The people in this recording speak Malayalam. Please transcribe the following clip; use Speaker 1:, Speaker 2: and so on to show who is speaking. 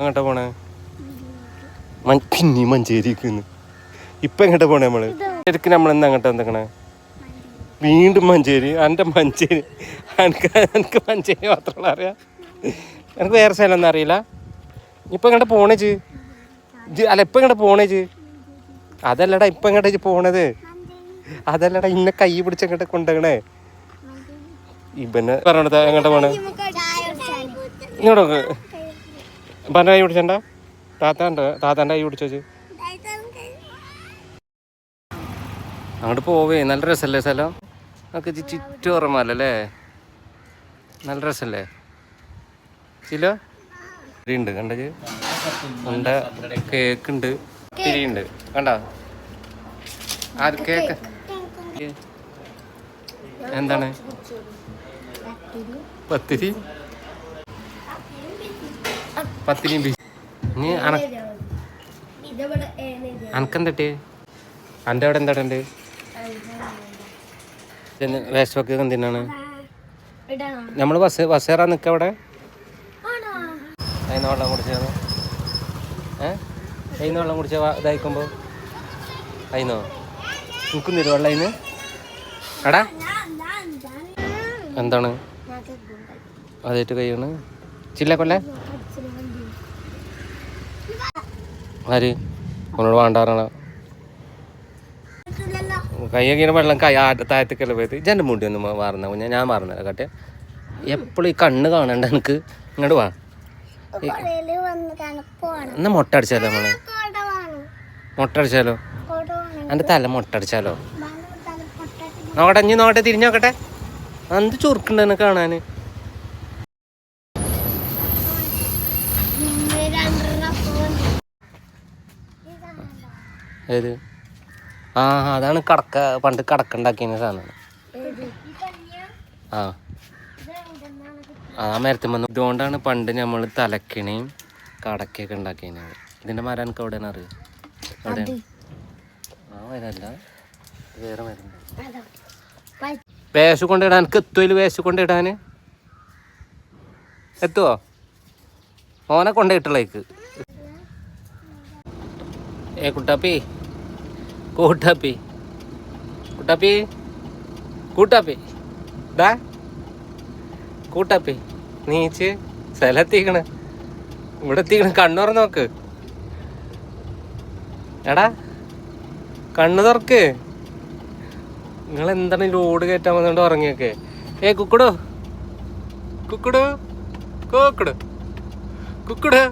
Speaker 1: അങ്ങോട്ടാ പോണേ? പിന്നെ മഞ്ചേരിക്ക് ഇപ്പൊ എങ്ങോട്ടാ പോണേ നമ്മള്? ശരിക്കും നമ്മളെന്താ അങ്ങോട്ട് എന്തൊക്കണേ? വീണ്ടും മഞ്ചേരി. എൻ്റെ മഞ്ചേരി എനിക്ക് മഞ്ചേരി മാത്രമല്ല അറിയാം, എനിക്ക് വേറെ സ്ഥലം ഒന്നും അറിയില്ല. ഇപ്പൊ എങ്ങോട്ട് പോണേച്ച്? അല്ല ഇപ്പൊ എങ്ങോട്ട് പോണേച്ച്? അതല്ലടാ ഇപ്പൊ എങ്ങോട്ടേച്ച് പോണത്? അതല്ലടാ ഇന്നെ കൈ പിടിച്ച് എങ്ങോട്ട് കൊണ്ടുപോകണേ? ഇവനെ പറഞ്ഞത് എങ്ങോട്ടാ പോണേ? ഇങ്ങോട്ടൊക്കെ പറഞ്ഞ കൈ പിടിച്ചണ്ട. താത്താൻ്റെ കൈ പിടിച്ചു. അങ്ങോട്ട് പോവേ. നല്ല രസമല്ലേ സ്ഥലം? നമുക്ക് ചുറ്റോറമല്ലേ? നല്ല രസമല്ലേ? ചില ഉണ്ട് കണ്ടത് ഉണ്ട, കേക്ക് ഉണ്ട്, തിരിയുണ്ട് കണ്ട. ആ കേക്ക് എന്താണ്? പത്തിരി നീ അനക്കെന്തട്ടി? എൻ്റെ അവിടെ എന്താ ഉണ്ട്? വേസ്റ്റ് ഒക്കെ എന്തിനാണ്? നമ്മൾ ബസ് കയറാൻ നിൽക്ക അവിടെ. അതിന് വെള്ളം കുടിച്ചത് അതിന് വെള്ളം കുടിച്ച ഇതായിക്കുമ്പോൾ അതിനോ നിൽക്കും തരും വെള്ളം അതിന്. എടാ എന്താണ് അതായിട്ട് കഴിയാണ്? ചില്ലക്കൊല്ലേ ആര് അവനോട് വേണ്ടാറാണ്? കൈയൊക്കെ വെള്ളം താഴത്തേക്കല്ലേ പോയത്. ഇജൻ്റെ മുടി ഒന്ന് മാറുന്ന ഞാൻ മാറുന്നില്ല കേട്ടെ. എപ്പോഴും ഈ കണ്ണ് കാണണ്ട എനിക്ക്. ഇങ്ങോട്ട് വാ. എന്നാ മുട്ട അടിച്ചാലോ? നമ്മള് മുട്ട അടിച്ചാലോ? എൻ്റെ തല മുട്ട അടിച്ചാലോ? നോക്കട്ടെ ഇനി നോക്കട്ടെ, തിരിഞ്ഞു നോക്കട്ടെ. എന്ത് ചുരുക്കുണ്ടെന്ന് കാണാൻ. ഏത്? ആ അതാണ് കടക്ക, പണ്ട് കടക്ക ഉണ്ടാക്കിയ സാധനമാണ്. ആ മരത്തിൽ വന്നു. ഇതുകൊണ്ടാണ് പണ്ട് നമ്മൾ തലക്കിണയും കടക്കയൊക്കെ ഉണ്ടാക്കിയത്. ഇതിൻ്റെ മരം എനിക്ക് എവിടെയാണ് അറിയാം? എവിടെയാണ്? ആ മരമല്ല, വേറെ മരം. വേസ്റ്റ് കൊണ്ടിടാൻ എനിക്ക് എത്തുമല്ലോ? വേസ്റ്റ് കൊണ്ടിടാൻ എത്തുമോ? ഓനെ കൊണ്ടിട്ടുള്ളേക്ക്. കുട്ടാപ്പി കൂട്ടാപ്പി കൂട്ടാപ്പി കൂട്ടാപ്പി ഡാ കൂട്ടാപ്പി നീച്ച് സ്ഥലത്തെത്തിക്കണ്. ഇവിടെ എത്തിക്കണ്. കണ്ണു തുറന്ന് നോക്ക്. എടാ കണ്ണ് തുറക്ക്. നിങ്ങൾ എന്താണ് ലോഡ് കയറ്റാൻ വന്നുകൊണ്ട് ഉറങ്ങിയൊക്കെ? കുക്കുടോ കുക്കുടോ കുക്കുടോ കുക്കുടോ